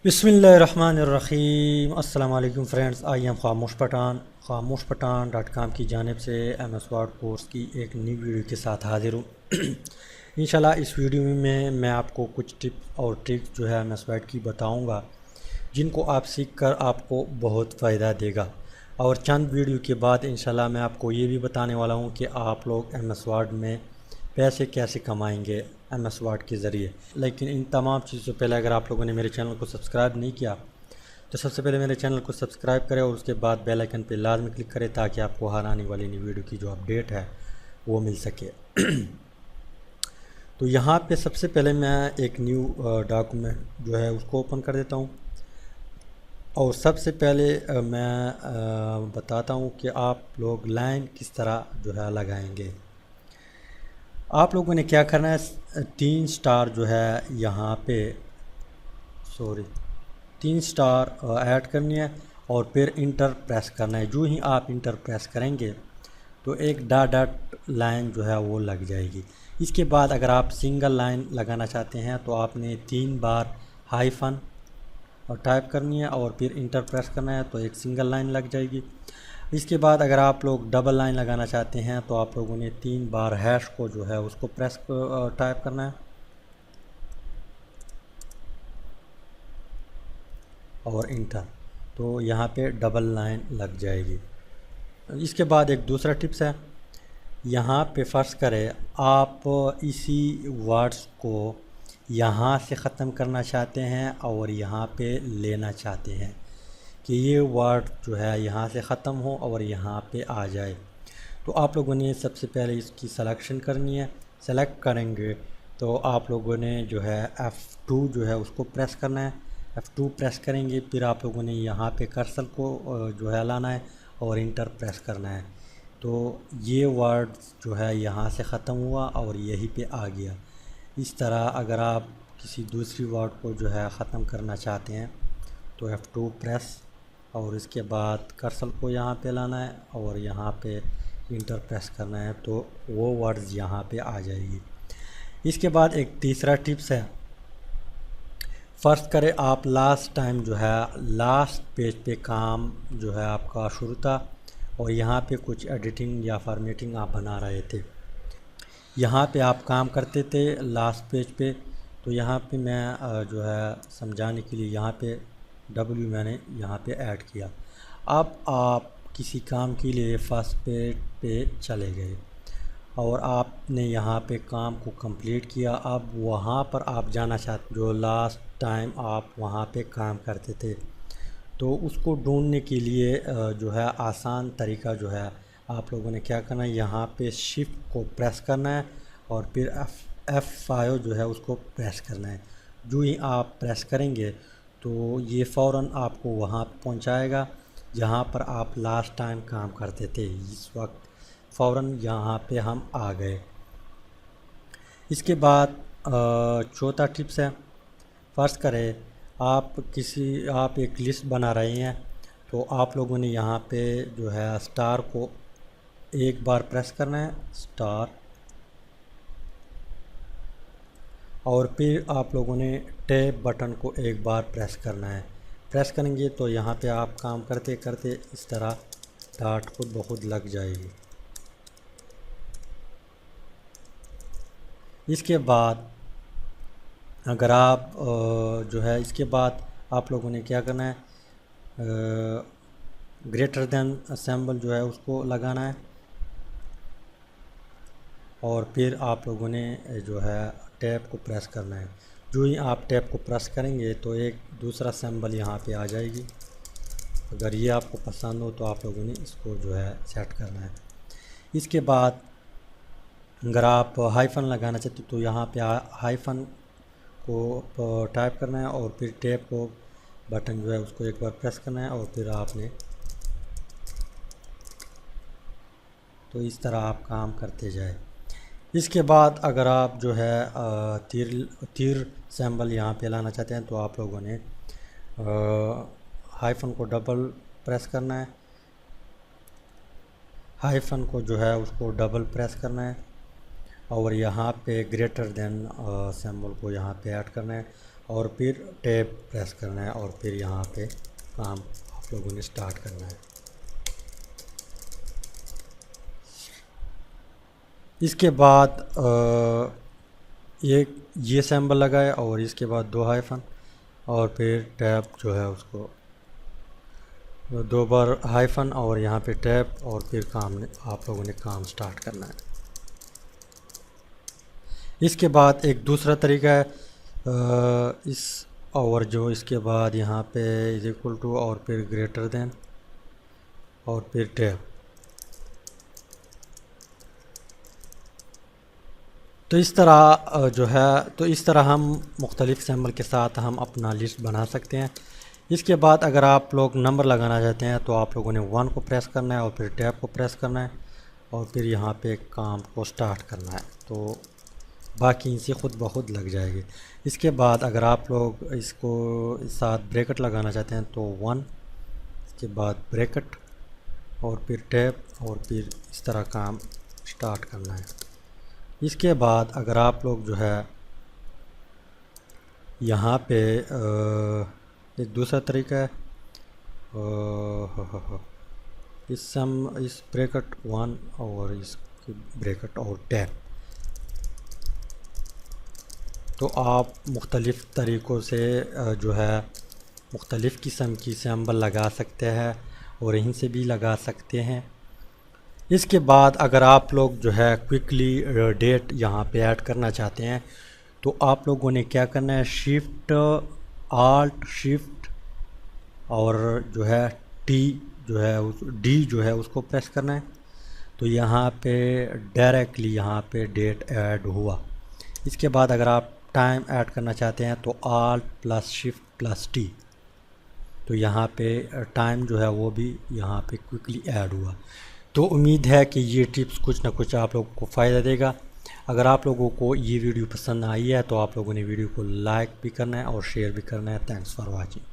बिस्मिल्लाहिर्रहमानिर्रहीम। अस्सलाम वालेकुम फ्रेंड्स, आई एम खामोश पठान .com की जानिब से MS वर्ड कोर्स की एक नई वीडियो के साथ हाज़िर हूँ। इंशाल्लाह इस वीडियो में मैं आपको कुछ टिप्स और ट्रिक्स जो है MS वर्ड की बताऊँगा, जिनको आप सीख कर आपको बहुत फ़ायदा देगा। और चंद वीडियो के बाद इंशाल्लाह मैं आपको ये भी बताने वाला हूँ कि आप लोग MS वर्ड में पैसे कैसे कमाएंगे MS वर्ड के ज़रिए। लेकिन इन तमाम चीज़ों से पहले अगर आप लोगों ने मेरे चैनल को सब्सक्राइब नहीं किया तो सबसे पहले मेरे चैनल को सब्सक्राइब करें और उसके बाद बेल आइकन पर लाजमी क्लिक करें, ताकि आपको हर आने वाली नई वीडियो की जो अपडेट है वो मिल सके। तो यहाँ पे सबसे पहले मैं एक न्यू डॉक्यूमेंट जो है उसको ओपन कर देता हूँ। और सबसे पहले मैं बताता हूँ कि आप लोग लाइन किस तरह जो है लगाएंगे। आप लोगों ने क्या करना है, 3 स्टार जो है यहाँ पे 3 स्टार ऐड करनी है और फिर इंटर प्रेस करना है। जो ही आप इंटर प्रेस करेंगे तो एक डॉट लाइन जो है वो लग जाएगी। इसके बाद अगर आप सिंगल लाइन लगाना चाहते हैं तो आपने 3 बार हाइफन और टाइप करनी है और फिर इंटर प्रेस करना है, तो एक सिंगल लाइन लग जाएगी। इसके बाद अगर आप लोग डबल लाइन लगाना चाहते हैं तो आप लोगों ने 3 बार हैश को जो है उसको प्रेस टाइप करना है और इंटर, तो यहाँ पे डबल लाइन लग जाएगी। इसके बाद एक दूसरा टिप्स है, यहाँ पे फ़र्ज़ करें आप इसी वर्ड्स को यहाँ से ख़त्म करना चाहते हैं और यहाँ पे लेना चाहते हैं कि ये वर्ड जो है यहाँ से ख़त्म हो और यहाँ पे आ जाए। तो आप लोगों ने सबसे पहले इसकी सिलेक्शन करनी है। सेलेक्ट करेंगे तो आप लोगों ने जो है F2 जो है उसको प्रेस करना है। F2 प्रेस करेंगे, फिर आप लोगों ने यहाँ पे कर्सर को जो है लाना है और इंटर प्रेस करना है। तो ये वर्ड जो है यहाँ से ख़त्म हुआ और यहीं पे आ गया। इस तरह अगर आप किसी दूसरी वर्ड को जो है ख़त्म करना चाहते हैं तो F2 प्रेस और इसके बाद कर्सर को यहाँ पे लाना है और यहाँ पे इंटर प्रेस करना है, तो वो वर्ड्स यहाँ पे आ जाएगी। इसके बाद एक तीसरा टिप्स है, फ़र्ज़ करें आप लास्ट टाइम जो है लास्ट पेज पे काम जो है आपका शुरू था और यहाँ पे कुछ एडिटिंग या फॉर्मेटिंग आप बना रहे थे। यहाँ पे आप काम करते थे लास्ट पेज पे, तो यहाँ पे मैं जो है समझाने के लिए यहाँ पे W मैंने यहाँ पे ऐड किया। अब आप किसी काम के लिए फर्स्ट पेज पे चले गए और आपने यहाँ पे काम को कंप्लीट किया। अब वहाँ पर आप जाना चाहते जो लास्ट टाइम आप वहाँ पे काम करते थे, तो उसको ढूंढने के लिए जो है आसान तरीका जो है आप लोगों ने क्या करना है, यहाँ पे शिफ्ट को प्रेस करना है और फिर F5 जो है उसको प्रेस करना है। जो ही आप प्रेस करेंगे तो ये फ़ौरन आपको वहाँ पहुँचाएगा जहाँ पर आप लास्ट टाइम काम करते थे। इस वक्त फ़ौरन यहाँ पे हम आ गए। इसके बाद चौथा टिप्स है, फ़र्ज़ करें आप एक लिस्ट बना रहे हैं, तो आप लोगों ने यहाँ पे जो है स्टार को एक बार प्रेस करना है, स्टार, और फिर आप लोगों ने टैब बटन को एक बार प्रेस करना है। प्रेस करेंगे तो यहाँ पे आप काम करते करते इस तरह डाट खुद ब खुद लग जाएगी। इसके बाद अगर आप जो है इसके बाद आप लोगों ने क्या करना है, ग्रेटर देन सिंबल जो है उसको लगाना है और फिर आप लोगों ने जो है टैब को प्रेस करना है। जो ही आप टैब को प्रेस करेंगे तो एक दूसरा सिंबल यहाँ पे आ जाएगी। अगर ये आपको पसंद हो तो आप लोगों ने इसको जो है सेट करना है। इसके बाद अगर आप हाइफन लगाना चाहते तो यहाँ पे हाइफन को टाइप करना है और फिर टैब को बटन जो है उसको एक बार प्रेस करना है और फिर आपने, तो इस तरह आप काम करते जाए। इसके बाद अगर आप जो है तीर सिंबल यहाँ पे लाना चाहते हैं तो आप लोगों ने हाइफन को डबल प्रेस करना है, हाइफन को जो है उसको डबल प्रेस करना है और यहाँ पे ग्रेटर देन सिंबल को यहाँ पे ऐड करना है اور پھر ٹیب پریس کرنا ہے اور پھر یہاں پہ کام آپ لوگوں نے سٹارٹ کرنا ہے۔ اس کے بعد یہ سیمبل لگائے اور اس کے بعد 2 ہائفن اور پھر ٹیب جو ہے اس کو 2 بار ہائفن اور یہاں پہ ٹیب اور پھر آپ لوگوں نے کام سٹارٹ کرنا ہے۔ اس کے بعد ایک دوسرا طریقہ ہے اس کے بعد یہاں پہ از ایکول ٹو اور پھر گریٹر دین اور پھر ٹیب۔ تو اس طرح ہم مختلف سیمبل کے ساتھ ہم اپنا لسٹ بنا سکتے ہیں۔ اس کے بعد اگر آپ لوگ نمبر لگانا چاہتے ہیں تو آپ لوگوں نے 1 کو پریس کرنا ہے اور پھر ٹیب کو پریس کرنا ہے اور پھر یہاں پہ کام کو سٹارٹ کرنا ہے، تو باقی ان سے خود بخود لگ جائے گی۔ اس کے بعد اگر آپ لوگ اس کو ساتھ بریکٹ لگانا چاہتے ہیں تو 1، اس کے بعد بریکٹ اور پھر ٹیب اور پھر اس طرح کام سٹارٹ کرنا ہے۔ اس کے بعد اگر آپ لوگ جو ہے یہاں پہ ایک دوسرا طریقہ ہے اس بریکٹ 1 اور اس کی بریکٹ اور ٹیب، تو آپ مختلف طریقوں سے جو ہے مختلف قسم کی سیمبل لگا سکتے ہیں اور ان سے بھی لگا سکتے ہیں۔ اس کے بعد اگر آپ لوگ جو ہے کوئکلی ڈیٹ یہاں پہ ایڈ کرنا چاہتے ہیں تو آپ لوگوں نے کیا کرنا ہے، شفٹ آلٹ شفٹ اور جو ہے ڈی جو ہے اس کو پریس کرنا ہے، تو یہاں پہ ڈائریکٹلی یہاں پہ ڈیٹ ایڈ ہوا۔ اس کے بعد اگر آپ ٹائم ایڈ کرنا چاہتے ہیں تو alt plus shift plus T, تو یہاں پہ ٹائم جو ہے وہ بھی یہاں پہ کوئکلی ایڈ ہوا۔ تو امید ہے کہ یہ ٹپس کچھ نہ کچھ آپ لوگوں کو فائدہ دے گا۔ اگر آپ لوگوں کو یہ ویڈیو پسند آئی ہے تو آپ لوگوں نے ویڈیو کو لائک بھی کرنا ہے اور شیئر بھی کرنا ہے۔ Thanks for watching.